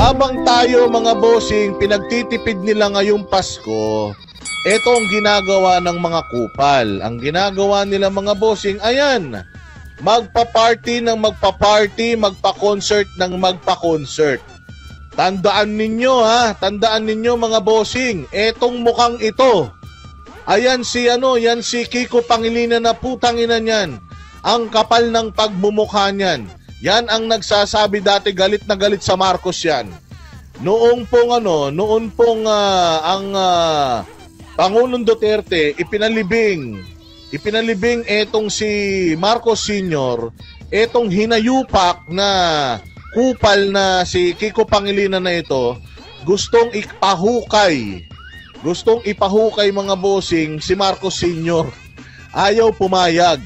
Habang tayo mga bossing, pinagtitipid nila ngayong Pasko, ito ang ginagawa ng mga kupal. Ang ginagawa nila mga bossing, ayan, magpa-party ng magpa-party, magpa-concert ng magpa-concert. Tandaan ninyo ha, tandaan ninyo mga bossing, etong mukhang ito. Ayan yan si Kiko Pangilinan na putang ina niyan. Ang kapal ng pagmumukha niyan. Yan ang nagsasabi dati galit na galit sa Marcos yan. Noon pong ang Pangulong Duterte ipinalibing etong si Marcos Sr., etong hinayupak na kupal na si Kiko Pangilinan na ito, gustong ipahukay mga bossing si Marcos Sr. Ayaw pumayag.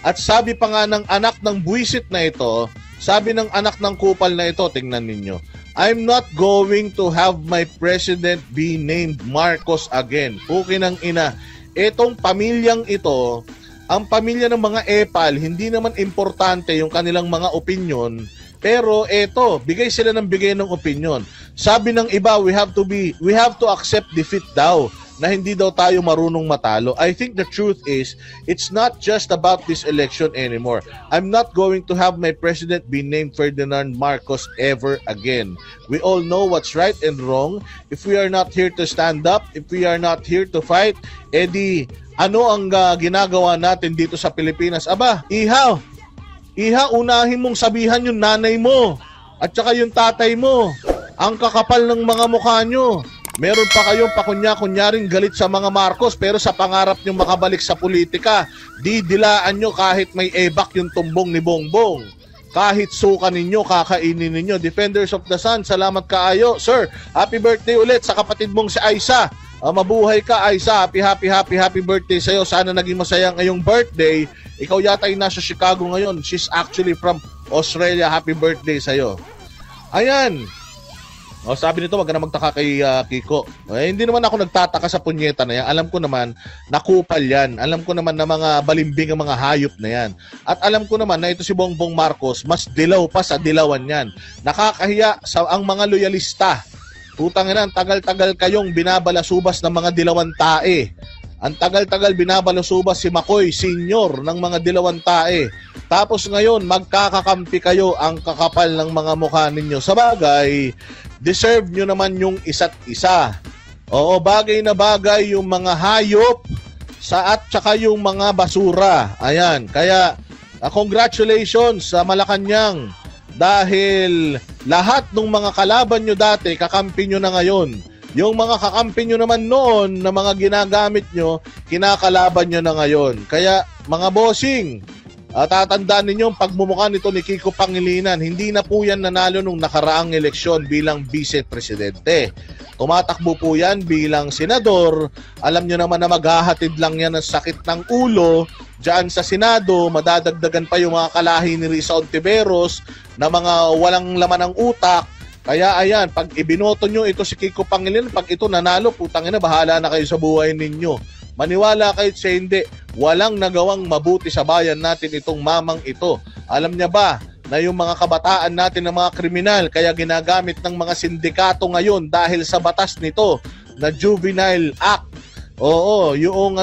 At sabi pa nga ng anak ng buwisit na ito, sabi ng anak ng kupal na ito, tingnan ninyo, I'm not going to have my president be named Marcos again. Pukin ng ina. Etong pamilyang ito, ang pamilya ng mga epal, hindi naman importante yung kanilang mga opinyon, pero eto, bigay sila ng bigay ng opinyon. Sabi ng iba, we have to accept defeat daw, na hindi daw tayo marunong matalo. I think the truth is, it's not just about this election anymore. I'm not going to have my president be named Ferdinand Marcos ever again. We all know what's right and wrong. If we are not here to stand up, if we are not here to fight, edi ano ang ginagawa natin dito sa Pilipinas? Aba, iha, unahin mong sabihan yung nanay mo at saka yung tatay mo. Ang kakapal ng mga mukha nyo. Meron pa kayong pakunya-kunyaring galit sa mga Marcos, pero sa pangarap nyo makabalik sa politika, didilaan nyo kahit may ebak yung tumbong ni Bongbong. Kahit suka ninyo, kakainin ninyo. Defenders of the Sun, salamat kaayo. Sir, happy birthday ulit sa kapatid mong si Aisa. Mabuhay ka, Aisa. Happy birthday sa'yo. Sana naging masaya ngayong birthday. Ikaw yata ay nasa Chicago ngayon. She's actually from Australia. Happy birthday sa'yo. Ayan. Sabi nito, wag ka na magtaka kay Kiko. Hindi naman ako nagtataka sa punyeta na yan. Alam ko naman, nakupal yan. Alam ko naman na mga balimbing ang mga hayop na yan. At alam ko naman na ito si Bongbong Marcos, mas dilaw pa sa dilawan yan. Nakakahiya sa ang mga loyalista. Putang ina, tagal-tagal kayong binabalasubas ng mga dilawan tae. Ang tagal-tagal binabalasubas si Makoy, senior ng mga dilawan tae. Tapos ngayon, magkakakampi kayo, ang kakapal ng mga mukha ninyo. Sa bagay, deserve nyo naman yung isa't isa. Oo, bagay na bagay yung mga hayop at saka yung mga basura. Ayan, kaya congratulations sa Malacanang dahil lahat ng mga kalaban nyo dati, kakampi nyo na ngayon. Yung mga kakampi nyo naman noon na mga ginagamit nyo, kinakalaban nyo na ngayon. Kaya mga bossing, tatandaan ninyo ang pagmumukha nito ni Kiko Pangilinan. Hindi na po yan nanalo nung nakaraang eleksyon bilang vice-presidente. Tumatakbo po yan bilang senador. Alam nyo naman na maghahatid lang yan ng sakit ng ulo. Diyan sa Senado, madadagdagan pa yung mga kalahi ni Risa Ontiveros na mga walang laman ng utak. Kaya ayan, pag ibinoto nyo ito si Kiko Pangilinan, pag ito nanalo, putang ina, bahala na kayo sa buhay ninyo. Maniwala kayo sa hindi, walang nagawang mabuti sa bayan natin itong mamang ito. Alam niya ba na yung mga kabataan natin na mga kriminal, kaya ginagamit ng mga sindikato ngayon dahil sa batas nito na Juvenile Act. Oo, yung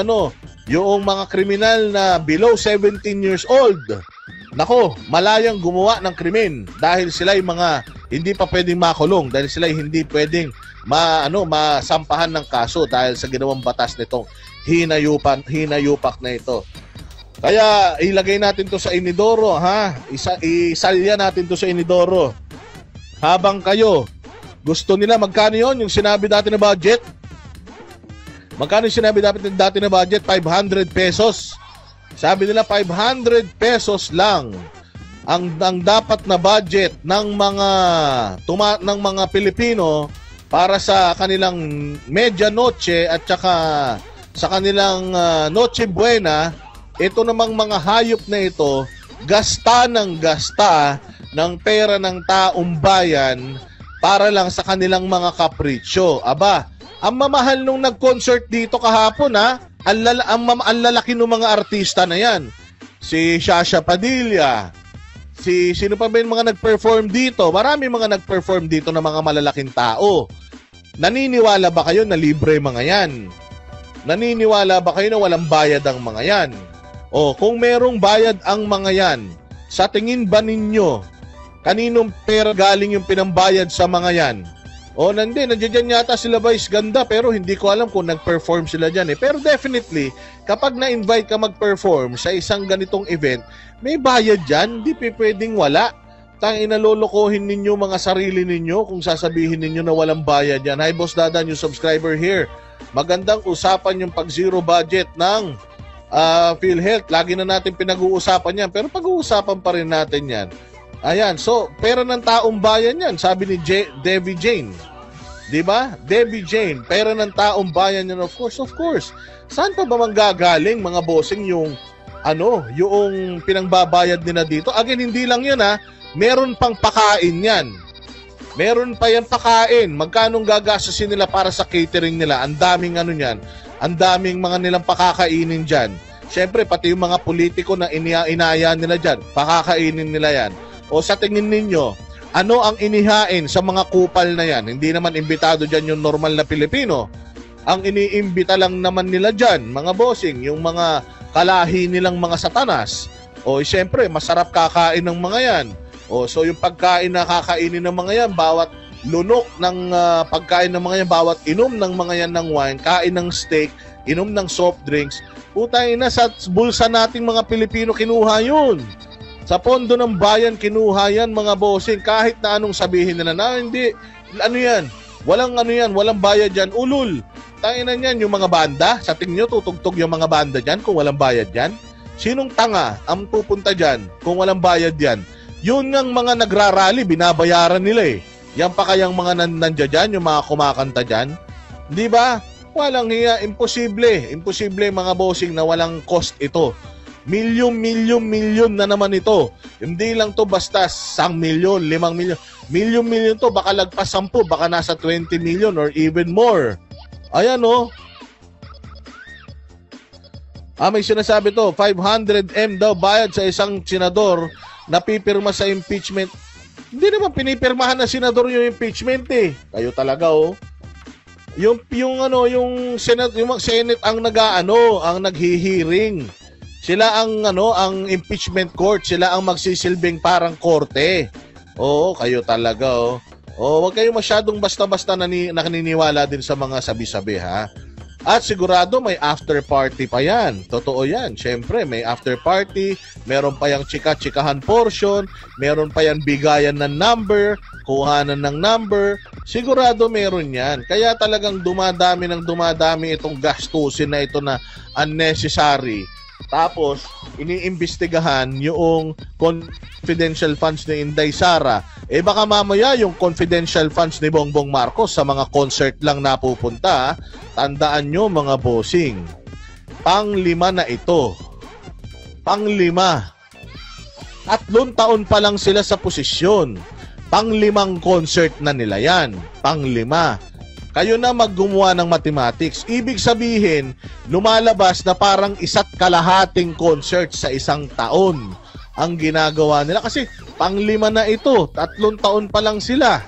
mga kriminal na below 17 years old, nako, malayang gumawa ng krimen dahil sila yung mga hindi pa pwedeng makulong, dahil sila hindi pwedeng masampahan ng kaso dahil sa ginawang batas nitong hinayupak na ito. Kaya ilagay natin to sa inidoro, ha? Isalya natin to sa inidoro. Habang kayo gusto nila, magkano yon yung sinabi dati na budget? Magkano yung sinabi dati na budget? 500 pesos. Sabi nila 500 pesos lang ang dapat na budget ng mga Pilipino para sa kanilang medianoche at saka sa kanilang Noche Buena. Ito namang mga hayop na ito, gasta ng pera ng taong bayan para lang sa kanilang mga kapritsyo. Aba, ang mamahal nung nag-concert dito kahapon, ha? Ang lalaki ng mga artista na yan. Si Shasha Padilla, sino pa ba yung mga nag-perform dito? Marami mga nag-perform dito na mga malalaking tao. Naniniwala ba kayo na libre mga yan? Naniniwala ba kayo na walang bayad ang mga yan? O kung merong bayad ang mga yan, sa tingin ba ninyo, kaninong pera galing yung pinambayad sa mga yan? O nandiyan yata sila Vice Ganda, pero hindi ko alam kung nag-perform sila dyan eh. Pero definitely, kapag na-invite ka mag-perform sa isang ganitong event, may bayad dyan, hindi pwedeng wala. Tangina, lolokohin ninyo mga sarili ninyo kung sasabihin ninyo na walang bayad yan. Hi Boss Dada, new subscriber here. Magandang usapan yung pag-zero budget ng PhilHealth. Lagi na natin pinag-uusapan yan, pero pag-uusapan pa rin natin yan. Ayan, so pera ng taong bayan yan, sabi ni Debbie Jane. 'Di ba? Debbie Jane, pera ng taong bayan yan, of course. Saan pa ba manggagaling mga bossing yung yung pinangbabayad nila dito? Again, hindi lang 'yun meron pang pakain yan. Meron pa yan pakain. Magkano gagastusin nila para sa catering nila? Ang daming niyan. Ang daming mga nilang pakakainin diyan. Syempre, pati yung mga politiko na inaya nila diyan, pakakainin nila yan. O sa tingin ninyo, ano ang inihain sa mga kupal na yan? Hindi naman imbitado dyan yung normal na Pilipino. Ang iniimbita lang naman nila dyan, mga bossing, yung mga kalahi nilang mga satanas. O siyempre, masarap kakain ng mga yan. O so yung pagkain na kakainin ng mga yan, bawat lunok ng pagkain ng mga yan, bawat inom ng mga yan ng wine, kain ng steak, inom ng soft drinks, putay na sa bulsa nating mga Pilipino kinuha yun. Sa pondo ng bayan, kinuha yan mga bossing. Kahit na anong sabihin nila na hindi, walang bayad yan, ulul. Tanginan yan, yung mga banda, sa tingin nyo tutugtog yung mga banda dyan kung walang bayad yan? Sinong tanga ang pupunta dyan kung walang bayad yan? Yun ng mga nagrarally, binabayaran nila eh. Yan pa kayang mga nandiyan dyan, yung mga kumakanta dyan? Di ba? Walang hiya, imposible mga bossing na walang cost ito. Milyon na naman ito. Hindi lang to basta 1 milyon, 5 milyon. Milyon to, baka lagpas 10, baka nasa 20 million or even more. Ayan may sinasabi to, 500M daw bayad sa isang senador na pipirma sa impeachment. Hindi naman pinipirmahan na senador yung impeachment eh. Kayo talaga Yung Senate ang ang naghihiring. Sila ang impeachment court, sila ang magsisilbing parang korte. Oo, kayo talaga wag kayo masyadong basta-basta naniniwala din sa mga sabi-sabi ha. At sigurado may after party pa yan. Totoo yan. Siyempre, may after party, meron pa yung chika-chikahan portion, meron pa yan bigayan ng number, kuhanan ng number. Sigurado meron yan. Kaya talagang dumadami itong gastusin na ito na unnecessary. Tapos, iniimbestigahan yung confidential funds ni Inday Sara. Baka mamaya yung confidential funds ni Bongbong Marcos sa mga concert lang napupunta. Tandaan nyo mga bossing. Pang-5 na ito. Pang-5. 3 taon pa lang sila sa posisyon. Pang-5 concert na nila yan. Pang-5. Kayo na maggumawa ng mathematics. Ibig sabihin, lumalabas na parang 1.5 concert sa isang taon ang ginagawa nila. Kasi pang-5 na ito. 3 taon pa lang sila.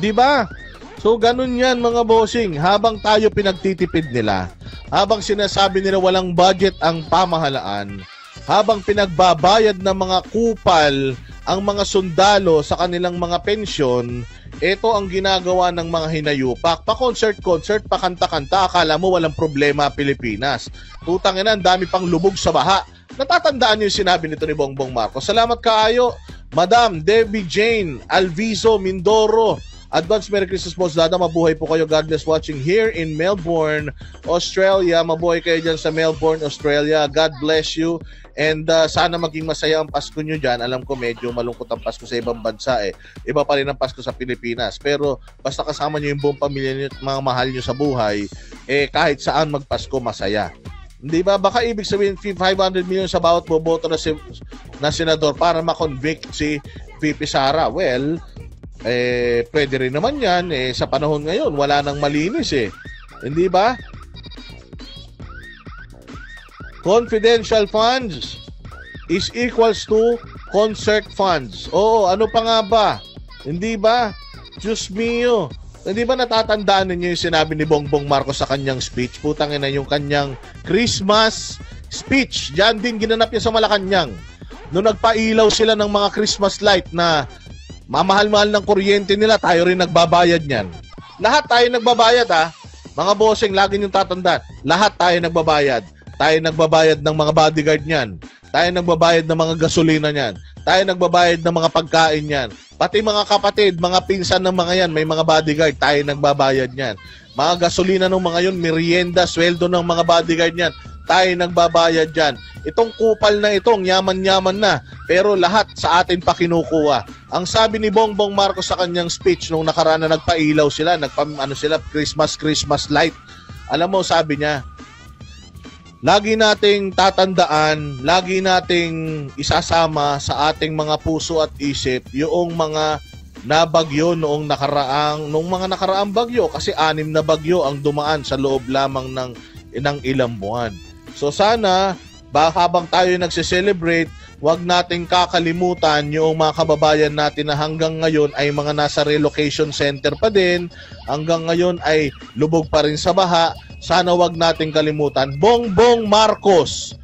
Diba? So, ganun yan mga bossing. Habang tayo pinagtitipid nila, habang sinasabi nila walang budget ang pamahalaan, habang pinagbabayad ng mga kupal ang mga sundalo sa kanilang mga pensyon, ito ang ginagawa ng mga hinayupak. Pa-concert-concert, pa-kanta-kanta, akala mo walang problema Pilipinas. Putang ina, ang dami pang lubog sa baha. Natatandaan niyo yung sinabi nito ni Bongbong Marcos. Salamat kaayo, Madam Debbie Jane Alviso Mindoro. Advance Merry Christmas, Boss Dada. Mabuhay po kayo. God bless watching here in Melbourne, Australia. Mabuhay kayo dyan sa Melbourne, Australia. God bless you. And sana maging masaya ang Pasko nyo dyan. Alam ko medyo malungkot ang Pasko sa ibang bansa eh. Iba pa rin ang Pasko sa Pilipinas. Pero basta kasama nyo yung buong pamilya nyo at mga mahal nyo sa buhay, kahit saan magpasko masaya. Hindi ba? Baka ibig sabihin 500 million sa bawat boboto na senador para makonvict si VP Sara. Well, pwede rin naman yan. Sa panahon ngayon, wala nang malinis eh. Hindi ba? Confidential funds is equals to concert funds. Oo, ano pa nga ba? Hindi ba? Diyos mio. Hindi ba natatandaan ninyo yung sinabi ni Bongbong Marcos sa kanyang speech? Putang ina, yung kanyang Christmas speech. Diyan din ginanap niya sa Malacanang. Noong nagpailaw sila ng mga Christmas light na mamahal-mahal ng kuryente nila, tayo rin nagbabayad niyan. Lahat tayo nagbabayad ha. Mga bossing, lagi niyong tatandaan. Lahat tayo nagbabayad. Tayo nagbabayad ng mga bodyguard niyan. Tayo nagbabayad ng mga gasolina niyan. Tayo nagbabayad ng mga pagkain niyan. Pati mga kapatid, mga pinsan ng mga yan, may mga bodyguard, tayo nagbabayad niyan. Mga gasolina ng mga yun, merienda, sweldo ng mga bodyguard niyan, tayo nagbabayad diyan. Itong kupal na itong yaman-yaman na, pero lahat sa atin pa kinukuha. Ang sabi ni Bongbong Marcos sa kanyang speech nung nakaraan na nagpailaw sila, Christmas light. Alam mo, sabi niya, lagi nating tatandaan, lagi nating isasama sa ating mga puso at isip yung mga nabagyo noong mga nakaraang bagyo, kasi 6 na bagyo ang dumaan sa loob lamang ng ilang buwan. So sana habang tayo nagse-celebrate, wag nating kakalimutan yung mga kababayan natin na hanggang ngayon ay mga nasa relocation center pa din, hanggang ngayon ay lubog pa rin sa baha. Sana wag nating kalimutan. Bongbong Marcos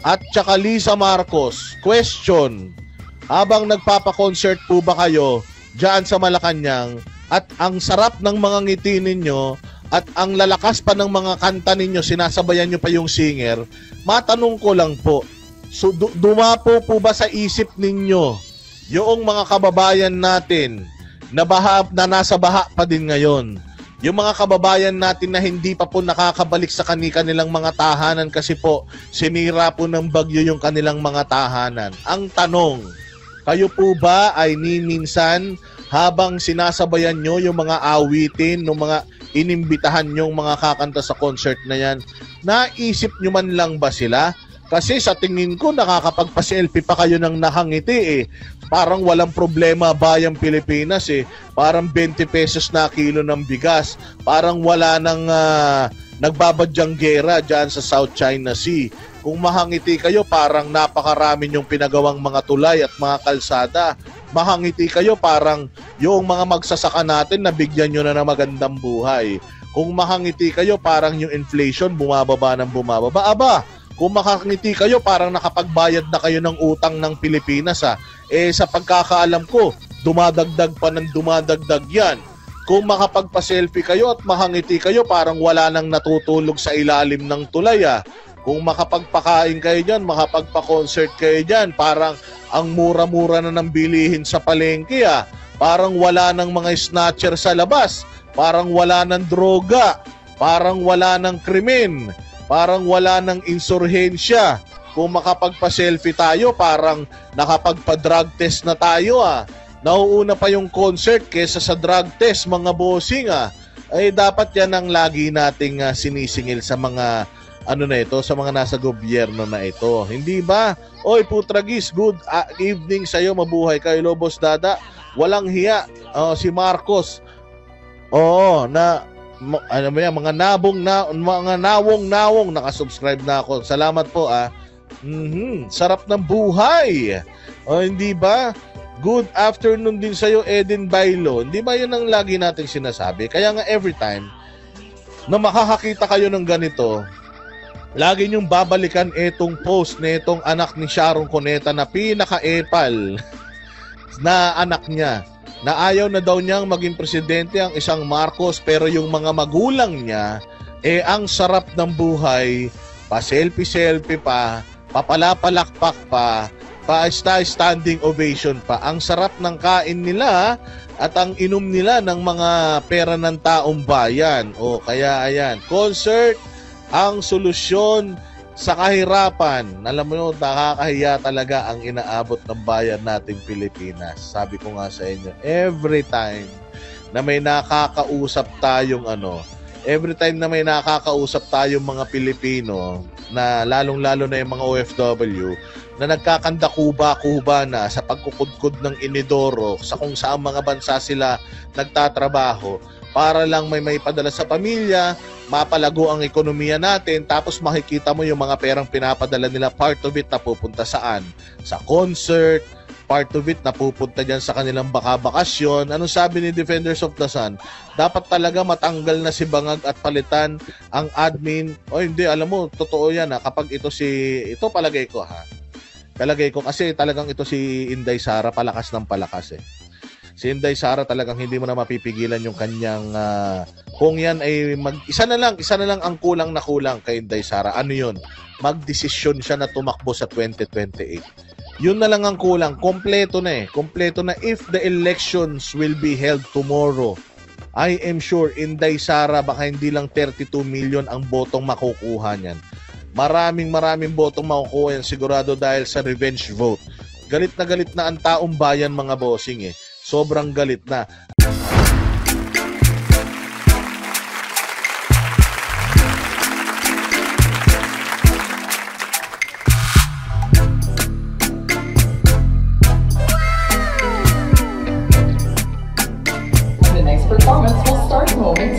at tsaka Lisa Marcos, question, habang nagpapa-concert po ba kayo dyan sa Malacanang at ang sarap ng mga ngiti ninyo at ang lalakas pa ng mga kanta ninyo, sinasabayan nyo pa yung singer, matanong ko lang po, so dumapo po ba sa isip ninyo yung mga kababayan natin na nasa baha pa din ngayon? Yung mga kababayan natin na hindi pa po nakakabalik sa kanilang mga tahanan kasi po sinira po ng bagyo yung kanilang mga tahanan. Ang tanong, kayo po ba ay minsan habang sinasabayan nyo yung mga awitin, yung mga inimbitahan nyong mga kakanta sa concert na yan, naisip nyo man lang ba sila? Kasi sa tingin ko nakakapagpa-selfie pa kayo ng nakangiti eh. Parang walang problema bayang Pilipinas eh. Parang 20 pesos na kilo ng bigas. Parang wala nang nagbabadyang gera dyan sa South China Sea. Kung mahangiti kayo, parang napakarami yung pinagawang mga tulay at mga kalsada. Mahangiti kayo, parang yung mga magsasaka natin nabigyan nyo na ng magandang buhay. Kung mahangiti kayo, parang yung inflation bumababa ng bumababa. Aba, kung makangiti kayo, parang nakapagbayad na kayo ng utang ng Pilipinas ha. Eh sa pagkakaalam ko, dumadagdag pa ng dumadagdag yan. Kung makapagpa-selfie kayo at mahangiti kayo, parang wala nang natutulog sa ilalim ng tulay ha. Kung makapagpakain kayo dyan, makapagpa-concert kayo dyan, parang ang mura-mura na ng bilihin sa palengke ha. Parang wala nang mga snatcher sa labas, parang wala nang droga, parang wala nang krimen, parang wala nang insurhensya. Kung makapagpa-selfie tayo, parang nakapagpa-drug test na tayo ah. Nauuna pa yung concert kesa sa drug test, mga bossing ah. Ay dapat yan ang lagi nating sinisingil sa mga sa mga nasa gobyerno na ito. Hindi ba? Oy Putragis, good evening sa'yo, mabuhay kayo Lobos Dada. Walang hiya. Si Marcos. Oo, mga nawong nakasubscribe na ako. Salamat po ah. Sarap ng buhay. Hindi ba? Good afternoon din sa'yo, Eden Bailo. Hindi ba yun ang lagi nating sinasabi? Kaya nga every time na makakakita kayo ng ganito, lagi niyong babalikan itong post na itong anak ni Sharon Cuneta na pinaka-epal na anak niya, na ayaw na daw niyang maging presidente ang isang Marcos, pero yung mga magulang niya, ang sarap ng buhay, pa-selfie-selfie pa, papalapalakpak pa, pa-standing ovation pa. Ang sarap ng kain nila at ang inom nila ng mga pera ng taong bayan. Kaya ayan, concert ang solusyon sa kahirapan. Alam mo, nakakahiya talaga ang inaabot ng bayan nating Pilipinas. Sabi ko nga sa inyo, every time na may nakakausap tayong mga Pilipino, na lalong-lalo na yung mga OFW, na nagkakanda kuba-kuba na sa pagkukudkod ng inidoro sa kung saan mga bansa sila nagtatrabaho, para lang may padala sa pamilya, mapalago ang ekonomiya natin, tapos makikita mo yung mga perang pinapadala nila, part of it na pupunta saan? Sa concert, part of it napupunta dyan sa kanilang bakasyon. Anong sabi ni Defenders of the Sun? Dapat talaga matanggal na si Bangag at palitan ang admin. O hindi, alam mo, totoo yan ha. Kapag ito palagay ko ha. Palagay ko kasi talagang ito si Inday Sara, palakas ng palakas eh. Si Inday Sara talagang hindi mo na mapipigilan yung kanyang kung yan ay isa na lang ang kulang na kulang kay Inday Sara. Ano yun? Magdesisyon siya na tumakbo sa 2028. Yun na lang ang kulang. Kompleto na eh. Kompleto na. If the elections will be held tomorrow, I am sure Inday Sara baka hindi lang 32 million ang botong makukuha niyan. Maraming botong makukuha yan sigurado dahil sa revenge vote. Galit na ang taong bayan mga bossing eh. Sobrang galit na. Performance will start momentarily.